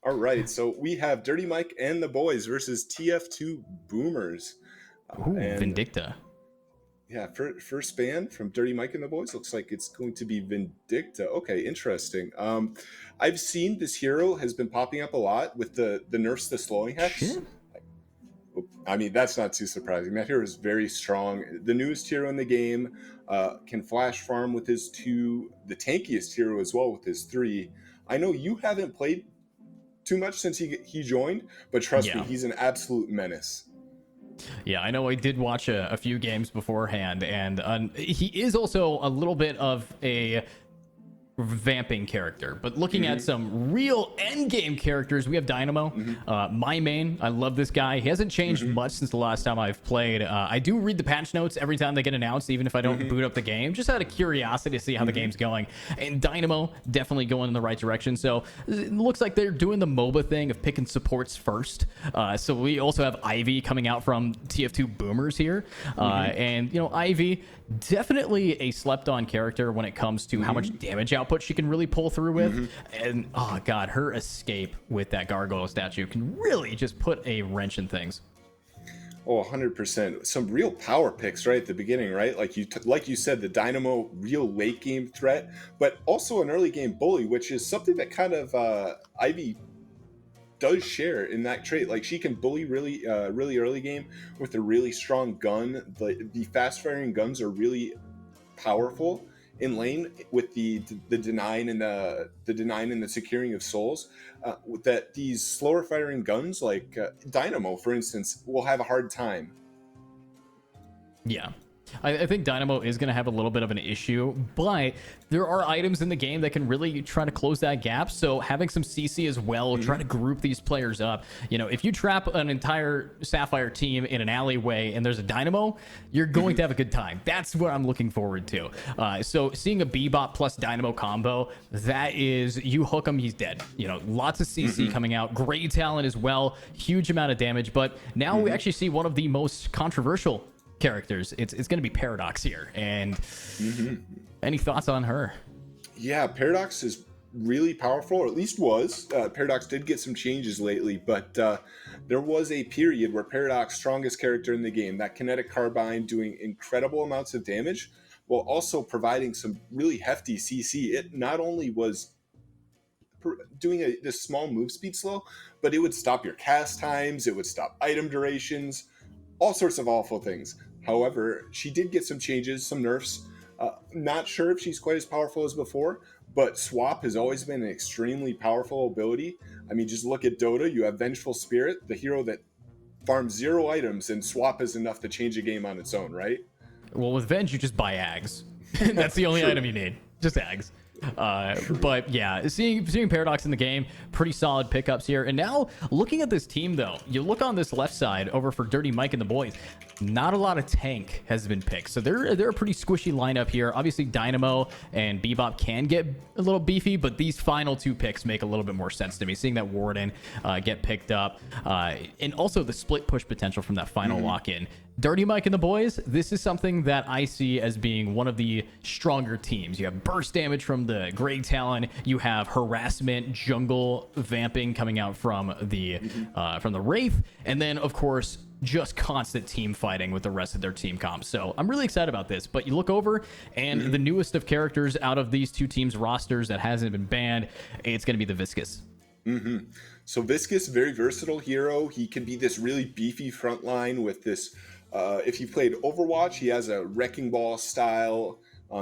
All right, so we have Dirty Mike and the boys versus TF2 Boomers. Ooh, And Vindicta. yeah, first band from Dirty Mike and the Boys looks like it's going to be Vindicta. Okay, interesting. I've seen this hero has been popping up a lot with the nerfs the slowing hex. Shit. I mean, that's not too surprising. That hero is very strong. The newest hero in the game can flash farm with his 2, the tankiest hero as well with his 3. I know you haven't played too much since he joined, but trust me, Yeah. he's an absolute menace. Yeah, I know I did watch a few games beforehand, and he is also a little bit of a vamping character. But looking at some real end game characters, we have Dynamo, my main. I love this guy. He hasn't changed much since the last time I've played. I do read the patch notes every time they get announced, even if I don't boot up the game, just out of curiosity to see how the game's going. And Dynamo definitely going in the right direction. So it looks like they're doing the MOBA thing of picking supports first. So we also have Ivy coming out from TF2 Boomers here. And, you know, Ivy, definitely a slept on character when it comes to how much damage output she can really pull through with. And oh god, her escape with that gargoyle statue can really just put a wrench in things. Oh, 100%. Some real power picks right at the beginning, right? Like you said, the Dynamo real late game threat, but also an early game bully, which is something that kind of Ivy does share in that trait. Like she can bully really early game with a really strong gun. The fast firing guns are really powerful in lane with the denying and the securing of souls. That these slower firing guns like Dynamo, for instance, will have a hard time. Yeah. I think Dynamo is going to have a little bit of an issue, but there are items in the game that can really try to close that gap. So having some CC as well, try to group these players up. You know, if you trap an entire Sapphire team in an alleyway and there's a Dynamo, you're going to have a good time. That's what I'm looking forward to. So seeing a Bebop plus Dynamo combo, that is, you hook him, he's dead. You know, lots of CC coming out. Great talent as well. Huge amount of damage. But now we actually see one of the most controversial characters. It's going to be Paradox here. And any thoughts on her? Yeah, Paradox is really powerful, or at least was. Paradox did get some changes lately, but there was a period where Paradox, strongest character in the game, that kinetic carbine doing incredible amounts of damage while also providing some really hefty CC. It not only was doing this small move speed slow, but it would stop your cast times, it would stop item durations, all sorts of awful things. However, she did get some changes, some nerfs. Not sure if she's quite as powerful as before, but Swap has always been an extremely powerful ability. I mean, just look at Dota. You have Vengeful Spirit, the hero that farms 0 items, and Swap is enough to change a game on its own, right? Well, with Venge, you just buy Ags. That's the only item you need. Just Ags. But yeah, seeing Paradox in the game, pretty solid pickups here. And now looking at this team though, you look on this left side over for Dirty Mike and the boys, not a lot of tank has been picked. So they're a pretty squishy lineup here. Obviously Dynamo and Bebop can get a little beefy, but these final 2 picks make a little bit more sense to me. Seeing that Warden get picked up, and also the split push potential from that final lock-in. Dirty Mike and the boys, this is something that I see as being one of the stronger teams. You have burst damage from the Grey Talon. You have harassment, jungle, vamping coming out from the Wraith. And then, of course, just constant team fighting with the rest of their team comp. So I'm really excited about this. But you look over, and the newest of characters out of these 2 teams' rosters that hasn't been banned, it's going to be the Viscous. So Viscous, very versatile hero. He can be this really beefy frontline with this. If you played Overwatch, he has a Wrecking Ball style.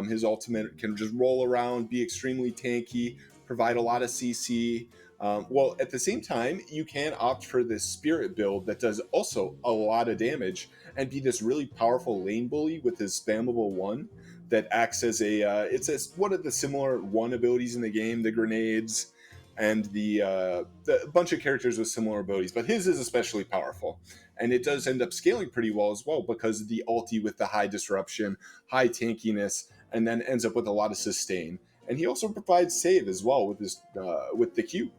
His ultimate can just roll around, be extremely tanky, provide a lot of CC. Well, at the same time, you can opt for this Spirit build that does also a lot of damage and be this really powerful lane bully with his spammable 1 that acts as it's one of the similar 1 abilities in the game, the grenades, and the bunch of characters with similar abilities, but his is especially powerful, and it does end up scaling pretty well as well because of the ulti with the high disruption, high tankiness, and then ends up with a lot of sustain. And he also provides save as well with his with the Q.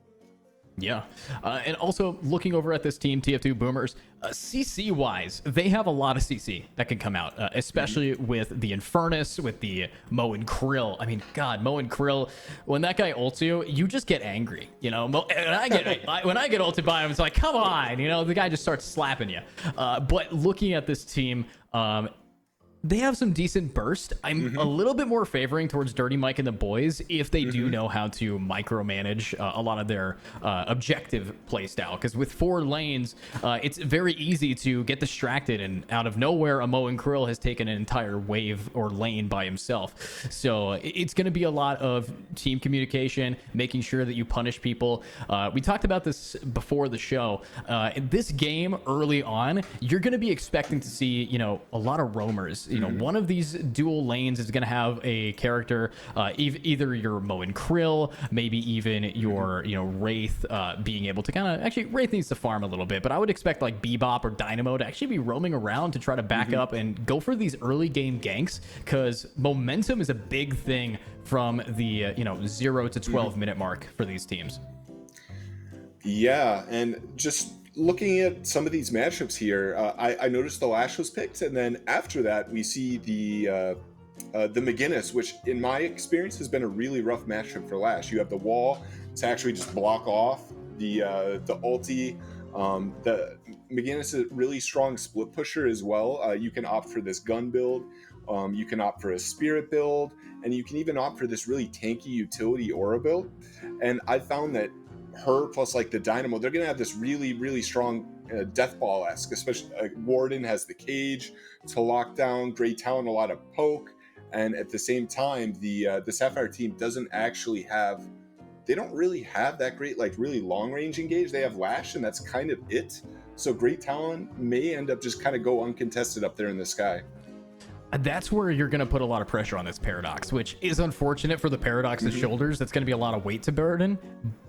Yeah. And also looking over at this team, TF2 Boomers, CC wise, they have a lot of CC that can come out, especially with the Infernus, with the Mo and Krill. I mean, God, Mo and Krill, when that guy ults you, you just get angry. You know, when I get ulted by him, it's like, come on, you know, the guy just starts slapping you. But looking at this team, they have some decent burst. I'm a little bit more favoring towards Dirty Mike and the boys if they do know how to micromanage a lot of their objective playstyle. Because with 4 lanes, it's very easy to get distracted, and out of nowhere, a Mo and Krill has taken an entire wave or lane by himself. So it's going to be a lot of team communication, making sure that you punish people. We talked about this before the show. In this game, early on, you're going to be expecting to see, you know, a lot of roamers. You know, one of these dual lanes is going to have a character, either your Mo and Krill, maybe even your, you know, Wraith, being able to kind of, actually Wraith needs to farm a little bit, but I would expect like Bebop or Dynamo to actually be roaming around to try to back up and go for these early game ganks, because momentum is a big thing from the, you know, 0 to 12 minute mark for these teams. Yeah, and just looking at some of these matchups here, I noticed the Lash was picked, and then after that we see the McGinnis, which in my experience has been a really rough matchup for Lash. You have the wall to actually just block off the ulti. The McGinnis is a really strong split pusher as well. You can opt for this gun build, you can opt for a spirit build, and you can even opt for this really tanky utility aura build. And I found that her plus like the Dynamo, they're gonna have this really strong death ball-esque, especially Warden has the cage to lock down, Grey Talon a lot of poke, and at the same time the Sapphire team doesn't actually have, they don't really have that great like really long range engage. They have Lash and that's kind of it. So Grey Talon may end up just kind of go uncontested up there in the sky. That's where you're going to put a lot of pressure on this Paradox, which is unfortunate for the Paradox's shoulders. That's going to be a lot of weight to burden.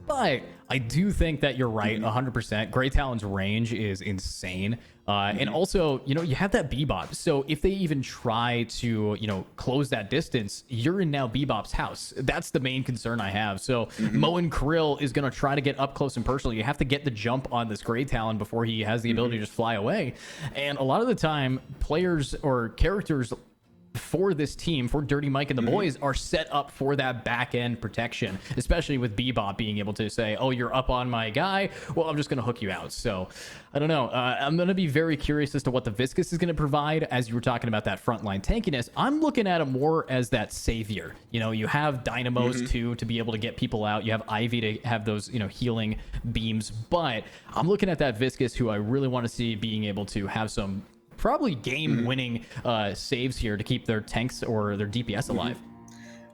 But I do think that you're right, 100%. Grey Talon's range is insane. And also, you know, you have that Bebop. So if they even try to, you know, close that distance, you're in now Bebop's house. That's the main concern I have. So Mo and Krill is going to try to get up close and personal. You have to get the jump on this Grey Talon before he has the ability to just fly away. And a lot of the time, players or characters for this team, for Dirty Mike and the boys, are set up for that back end protection, especially with Bebop being able to say, oh, you're up on my guy, well, I'm just going to hook you out. So I don't know. I'm going to be very curious as to what the Viscous is going to provide. As you were talking about that frontline tankiness, I'm looking at it more as that savior. You know, you have Dynamos too to be able to get people out. You have Ivy to have those, you know, healing beams, but I'm looking at that Viscous, who I really want to see being able to have some probably game-winning saves here to keep their tanks or their DPS alive.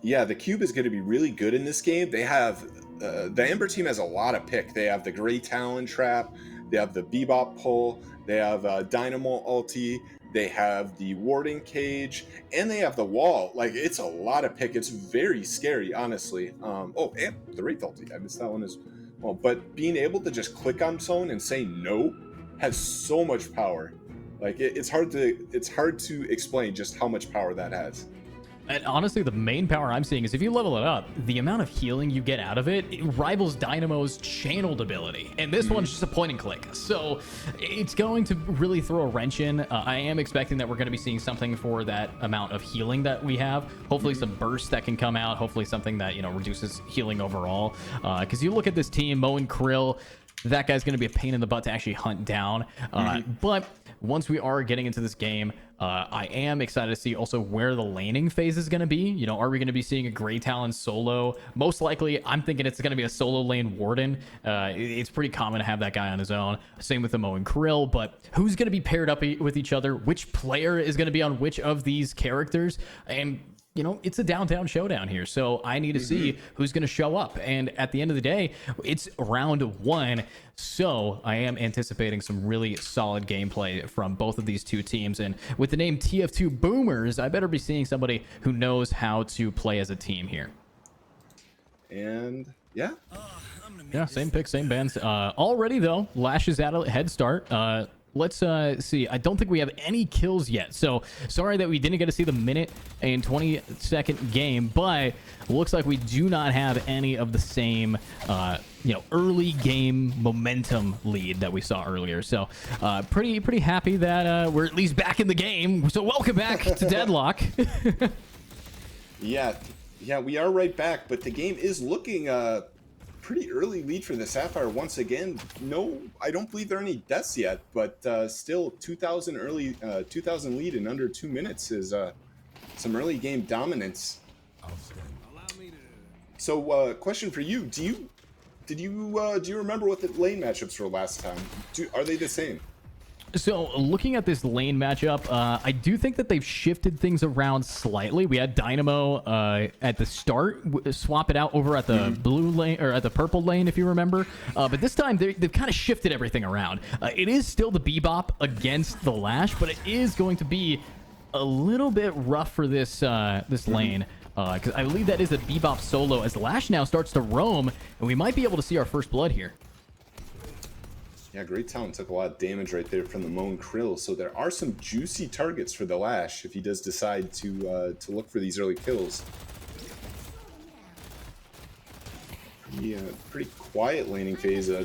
Yeah, the Cube is going to be really good in this game. They have the Ember team has a lot of pick. They have the Grey Talon trap, they have the Bebop pull, they have Dynamo ulti, they have the Warden cage, and they have the wall. Like, it's a lot of pick. It's very scary, honestly. Oh, and the Wraith ulti. I missed that one as well. But being able to just click on someone and say no has so much power. Like, it's hard to explain just how much power that has. And honestly, the main power I'm seeing is if you level it up, the amount of healing you get out of it, it rivals Dynamo's channeled ability. And this one's just a point and click. So it's going to really throw a wrench in. I am expecting that we're going to be seeing something for that amount of healing that we have. Hopefully some bursts that can come out. Hopefully something that, you know, reduces healing overall. Because you look at this team, Mo and Krill, that guy's going to be a pain in the butt to actually hunt down. But once we are getting into this game, I am excited to see also where the laning phase is going to be. You know, are we going to be seeing a Grey Talon solo? Most likely, I'm thinking it's going to be a solo lane Warden. It's pretty common to have that guy on his own. Same with the Mo and Krill, but who's going to be paired up with each other? Which player is going to be on which of these characters? And you know, it's a downtown showdown here, so I need to see who's going to show up. And at the end of the day, it's round 1, so I am anticipating some really solid gameplay from both of these two teams. And with the name TF2 Boomers, I better be seeing somebody who knows how to play as a team here. And yeah, same pick, same bands. Already though, Lash is at a head start. let's see. I don't think we have any kills yet. So sorry that we didn't get to see the minute and 20-second game, but looks like we do not have any of the same, early game momentum lead that we saw earlier. So pretty happy that we're at least back in the game. So welcome back to Deadlock. Yeah, we are right back, but the game is looking pretty early lead for the Sapphire once again. No, I don't believe there are any deaths yet, but still 2,000 lead in under 2 minutes is some early game dominance. So, question for you: did you remember what the lane matchups were last time? Are they the same? So looking at this lane matchup, I do think that they've shifted things around slightly. We had Dynamo at the start swap it out over at the blue lane, or at the purple lane, if you remember. But this time they've kind of shifted everything around. It is still the Bebop against the Lash, but it is going to be a little bit rough for this lane. Because I believe that is a Bebop solo as Lash now starts to roam, and we might be able to see our first blood here. Yeah, Great Talon took a lot of damage right there from the Moan Krill, so there are some juicy targets for the Lash if he does decide to look for these early kills. Yeah, pretty quiet laning phase. A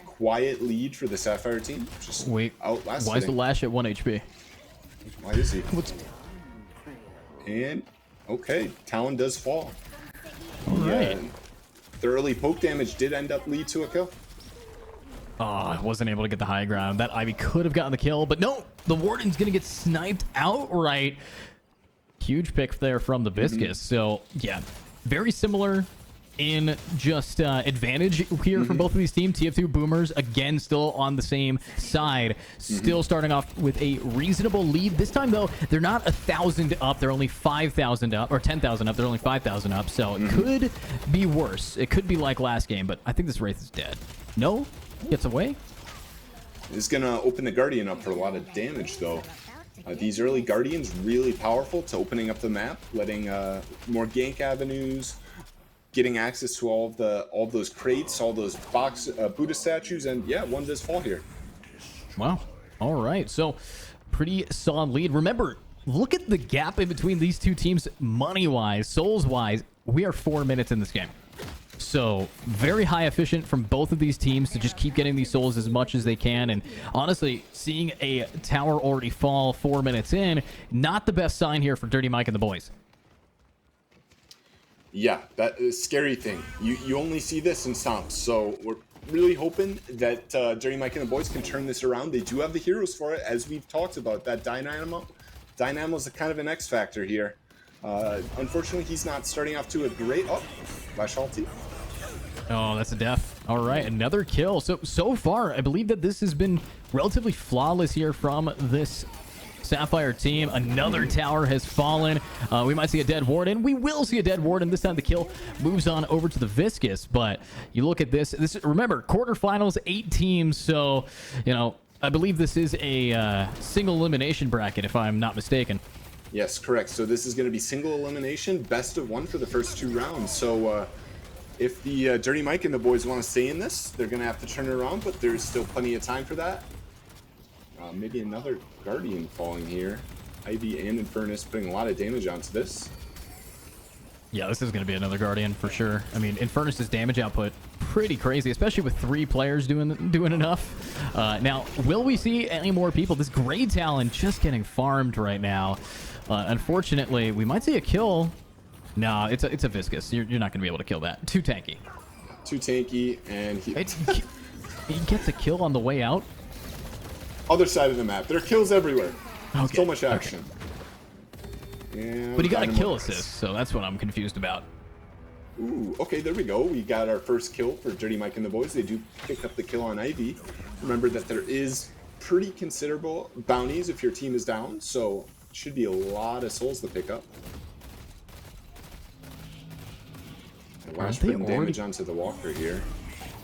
quiet lead for the Sapphire team. Just outlasting. Why is the Lash at 1 HP? Why is he? And, okay, Talon does fall. All right. The early poke damage did end up lead to a kill. Oh, I wasn't able to get the high ground. That Ivy could have gotten the kill, but no, the Warden's going to get sniped outright. Huge pick there from the Viscous. So, yeah, very similar in just advantage here for both of these teams. TF2 Boomers, again, still on the same side. Still starting off with a reasonable lead. This time, though, they're not 1,000 up. They're only 5,000 up, or 10,000 up. They're only 5,000 up, so it could be worse. It could be like last game, but I think this Wraith is dead. No? Gets away. It's gonna open the Guardian up for a lot of damage, though. These early Guardians really powerful to opening up the map, letting more gank avenues, getting access to all of those crates, all those Buddha statues, and yeah, one does fall here. Wow. All right. So pretty solid lead. Remember, look at the gap in between these two teams, money-wise, souls-wise. We are 4 minutes in this game. So very high efficient from both of these teams to just keep getting these souls as much as they can. And honestly, seeing a tower already fall 4 minutes in, not the best sign here for Dirty Mike and the boys. Yeah, that is a scary thing. You only see this in stomps, so we're really hoping that Dirty Mike and the boys can turn this around. They do have the heroes for it, as we've talked about. That Dynamo's a kind of an X factor here. Unfortunately, he's not starting off to a great... Oh, Lash ulti. Oh, that's a death. All right, another kill. So far, I believe that this has been relatively flawless here from this Sapphire team. Another tower has fallen. We might see a dead Warden. We will see a dead Warden. This time the kill moves on over to the Viscous. But you look at this. Remember, quarterfinals, 8 teams. So, I believe this is a single elimination bracket, if I'm not mistaken. Yes, correct. So this is going to be single elimination, best of 1 for the first 2 rounds. So if the Dirty Mike and the boys want to stay in this, they're going to have to turn it around, but there's still plenty of time for that. Maybe another Guardian falling here. Ivy and Infernus putting a lot of damage onto this. Yeah, this is going to be another Guardian for sure. I mean, Infernus' damage output pretty crazy, especially with 3 players doing enough. Now, will we see any more people? This Grey Talon just getting farmed right now. Unfortunately, we might see a kill. No, it's a Viscous. You're not going to be able to kill that. Too tanky. Too tanky, and he gets a kill on the way out. Other side of the map. There are kills everywhere. Okay. So much action. And but he got a kill assist, so that's what I'm confused about. Ooh, okay, there we go. We got our first kill for Dirty Mike and the boys. They do pick up the kill on Ivy. Remember that there is pretty considerable bounties if your team is down, so it should be a lot of souls to pick up. And Lash putting damage onto the Walker here.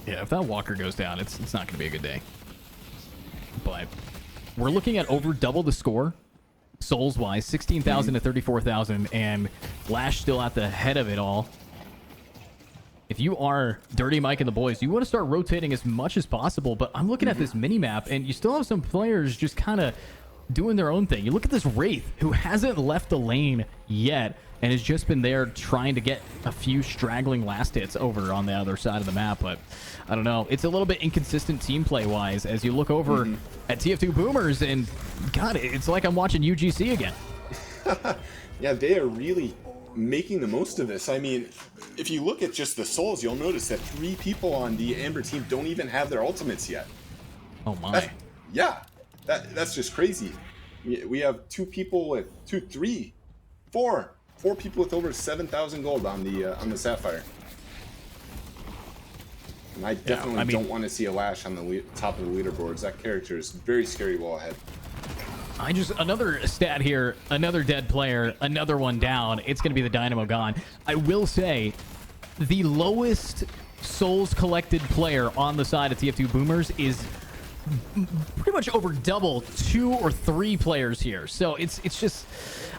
Yeah, if that Walker goes down, it's not going to be a good day. But we're looking at over double the score, souls-wise, 16,000 to 34,000, and Lash still at the head of it all. if you are Dirty Mike and the boys, you want to start rotating as much as possible. But I'm looking at this mini map, and you still have some players just kind of doing their own thing. You look at this Wraith, who hasn't left the lane yet, and has just been there trying to get a few straggling last hits over on the other side of the map. But I don't know. It's a little bit inconsistent team play-wise as you look over at TF2 Boomers, and God, it's like I'm watching UGC again. Yeah, they are really making the most of this. I mean, if you look at just the souls, you'll notice that 3 people on the Amber team don't even have their ultimates yet. Oh my. That's just crazy. We have 2 people with 4 people with over 7,000 gold on the Sapphire. And I definitely don't want to see a Lash on the top of the leaderboards. That character is very scary while ahead. Another stat here, another dead player, another one down. It's going to be the Dynamo gone. I will say, the lowest souls collected player on the side of TF2 Boomers is pretty much over double 2 or 3 players here. So it's just,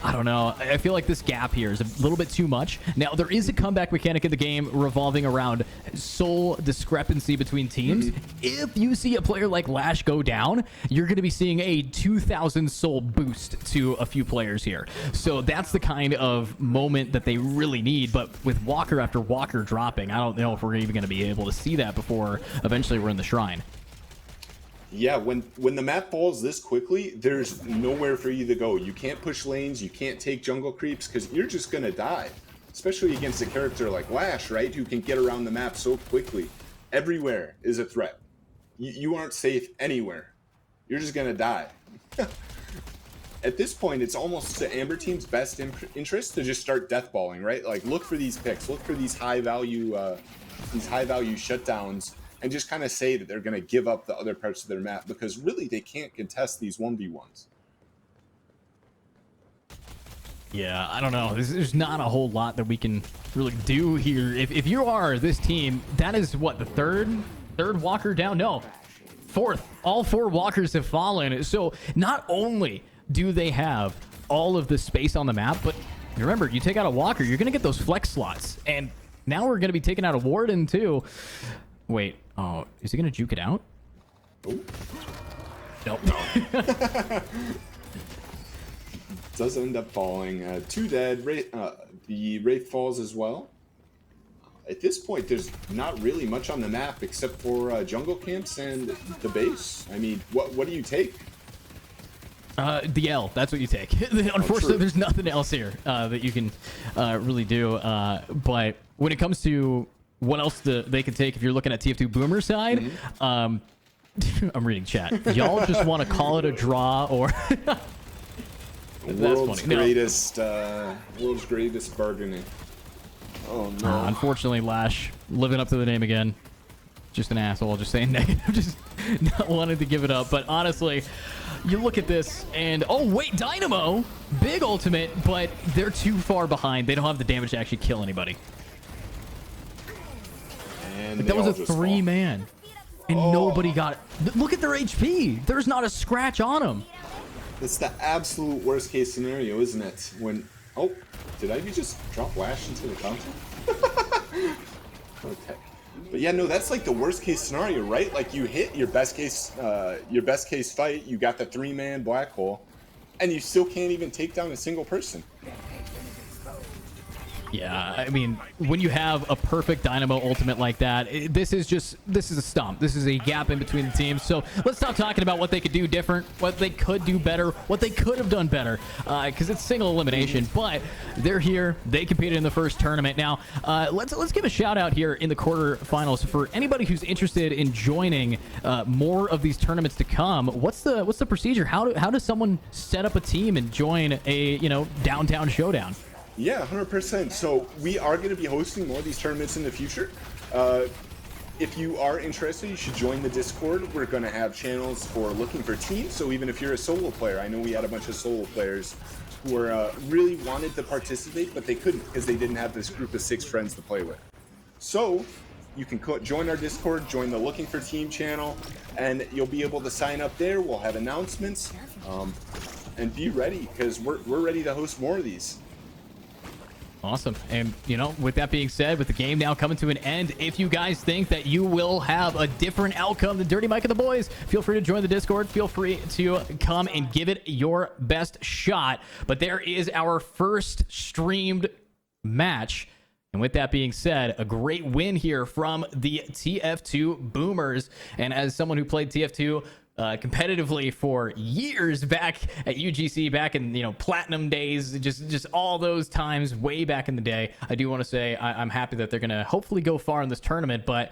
I don't know. I feel like this gap here is a little bit too much. Now, there is a comeback mechanic in the game revolving around soul discrepancy between teams. If you see a player like Lash go down, you're going to be seeing a 2,000 soul boost to a few players here. So that's the kind of moment that they really need. But with Walker after Walker dropping, I don't know if we're even going to be able to see that before eventually we're in the Shrine. Yeah, when the map falls this quickly, there's nowhere for you to go. You can't push lanes, you can't take jungle creeps, because you're just going to die. Especially against a character like Lash, right? Who can get around the map so quickly. Everywhere is a threat. You aren't safe anywhere. You're just going to die. At this point, it's almost the Amber team's best interest to just start deathballing, right? Like, look for these picks, look for these high-value shutdowns, and just kind of say that they're going to give up the other parts of their map, because really they can't contest these 1v1s. Yeah, I don't know. There's not a whole lot that we can really do here. If you are this team, that is what, the third Walker down? No, 4th. All 4 Walkers have fallen. So not only do they have all of the space on the map, but remember, you take out a Walker, you're going to get those flex slots. And now we're going to be taking out a Warden too. Wait, oh, is he going to juke it out? Oh. Nope. Does end up falling. 2 dead. The Wraith falls as well. At this point, there's not really much on the map except for jungle camps and the base. I mean, what do you take? The L. That's what you take. Unfortunately, there's nothing else here that you can really do. But when it comes to what else they can take, if you're looking at TF2 Boomer side, I'm reading chat. Y'all just want to call it a draw, or world's greatest bargaining. Oh no! Unfortunately, Lash living up to the name again. Just an asshole, just saying negative, just not wanting to give it up. But honestly, you look at this and, oh wait, Dynamo, big ultimate, but they're too far behind. They don't have the damage to actually kill anybody. And that was a 3-man, and nobody got it. Look at their HP. There's not a scratch on them. It's the absolute worst case scenario, isn't it? When, oh, did I just drop Lash into the counter? Okay. But yeah, no, that's like the worst case scenario, right? Like, you hit your best case fight, you got the 3-man black hole, and you still can't even take down a single person. Yeah, I mean, when you have a perfect Dynamo ultimate like that, this is a stomp. This is a gap in between the teams. So let's stop talking about what they could do different, what they could do better, what they could have done better, because it's single elimination. But they're here. They competed in the first tournament. Now, let's give a shout out here in the quarterfinals for anybody who's interested in joining more of these tournaments to come. What's the procedure? How does someone set up a team and join a downtown showdown? Yeah, 100%. So we are going to be hosting more of these tournaments in the future. If you are interested, you should join the Discord. We're going to have channels for looking for teams. So even if you're a solo player, I know we had a bunch of solo players who were really wanted to participate, but they couldn't because they didn't have this group of 6 friends to play with. So you can join our Discord, join the Looking for Team channel, and you'll be able to sign up there. We'll have announcements, and be ready because we're ready to host more of these. Awesome. And, with that being said, with the game now coming to an end, if you guys think that you will have a different outcome than Dirty Mike and the boys, feel free to join the Discord. Feel free to come and give it your best shot. But there is our first streamed match. And with that being said, a great win here from the TF2 Boomers. And as someone who played TF2 competitively for years back at UGC, back in platinum days, just all those times way back in the day, I do want to say I'm happy that they're gonna hopefully go far in this tournament. But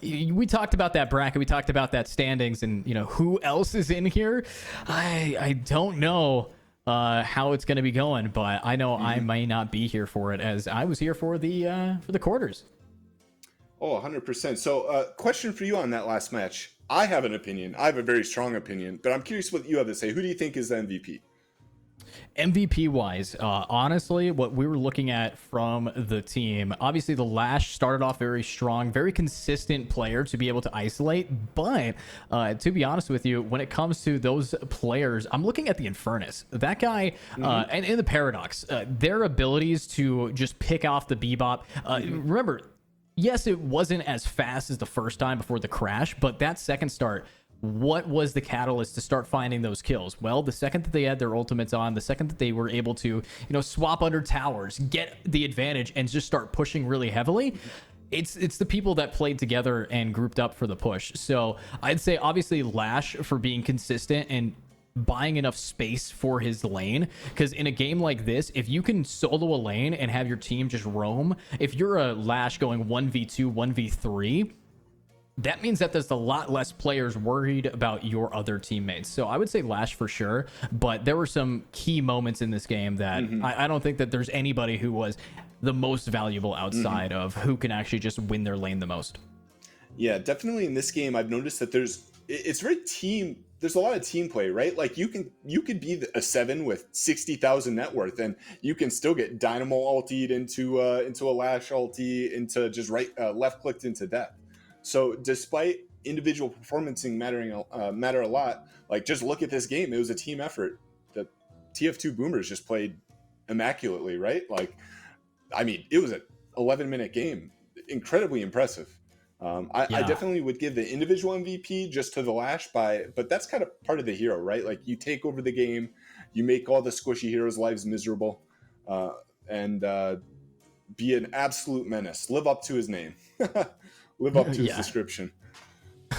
we talked about that bracket, we talked about that standings, and who else is in here. I don't know how it's gonna be going, but I know I may not be here for it, as I was here for the quarters. Oh, 100%. So question for you on that last match. I have an opinion. I have a very strong opinion, but I'm curious what you have to say. Who do you think is the MVP? MVP wise, honestly, what we were looking at from the team, obviously the Lash started off very strong, very consistent player to be able to isolate. But to be honest with you, when it comes to those players, I'm looking at the Infernus. That guy and the Paradox, their abilities to just pick off the Bebop. Remember, yes, it wasn't as fast as the first time before the crash, but that second start, what was the catalyst to start finding those kills? Well, the second that they had their ultimates on, the second that they were able to, swap under towers, get the advantage, and just start pushing really heavily, it's the people that played together and grouped up for the push. So I'd say obviously Lash for being consistent and buying enough space for his lane, because in a game like this, if you can solo a lane and have your team just roam, if you're a Lash going 1v2 1v3, that means that there's a lot less players worried about your other teammates. So I would say Lash for sure, but there were some key moments in this game that I don't think that there's anybody who was the most valuable outside of who can actually just win their lane the most. Yeah, definitely in this game, I've noticed that it's very there's a lot of team play, right? Like you could be a 7 with 60,000 net worth, and you can still get Dynamo ultied into a Lash ulti, into just left clicked into death. So despite individual performance matter a lot, like just look at this game. It was a team effort. The TF2 Boomers just played immaculately, right? Like, I mean, it was an 11-minute game. Incredibly impressive. I definitely would give the individual MVP just to the Lash, but that's kind of part of the hero, right? Like you take over the game, you make all the squishy heroes' lives miserable, and be an absolute menace. Live up to his name. Live up to his description.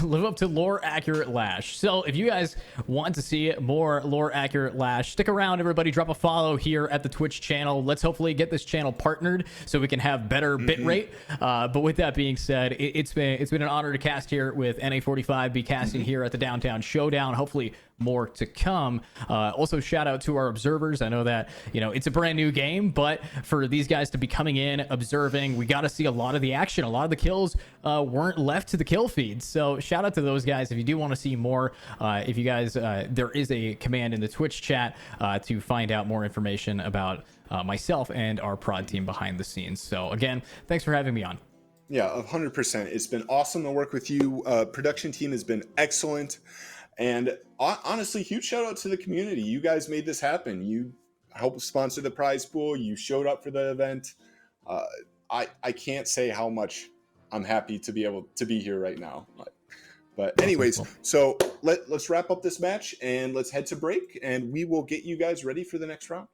Live up to lore accurate Lash. So if you guys want to see more lore accurate Lash, stick around, everybody. Drop a follow here at the Twitch channel. Let's hopefully get this channel partnered so we can have better bitrate. But with that being said, it's been an honor to cast here with NA45, be casting here at the Downtown Showdown. Hopefully more to come. Also, shout out to our observers. I know that it's a brand new game, but for these guys to be coming in, observing, we got to see a lot of the action. A lot of the kills weren't left to the kill feed. So shout out to those guys. If you do want to see more, if you guys, there is a command in the Twitch chat to find out more information about myself and our prod team behind the scenes. So again, thanks for having me on. Yeah, 100%. It's been awesome to work with you. Production team has been excellent. And honestly, huge shout out to the community. You guys made this happen. You helped sponsor the prize pool. You showed up for the event. I can't say how much I'm happy to be able to be here right now. But anyways, so let's wrap up this match and let's head to break, and we will get you guys ready for the next round.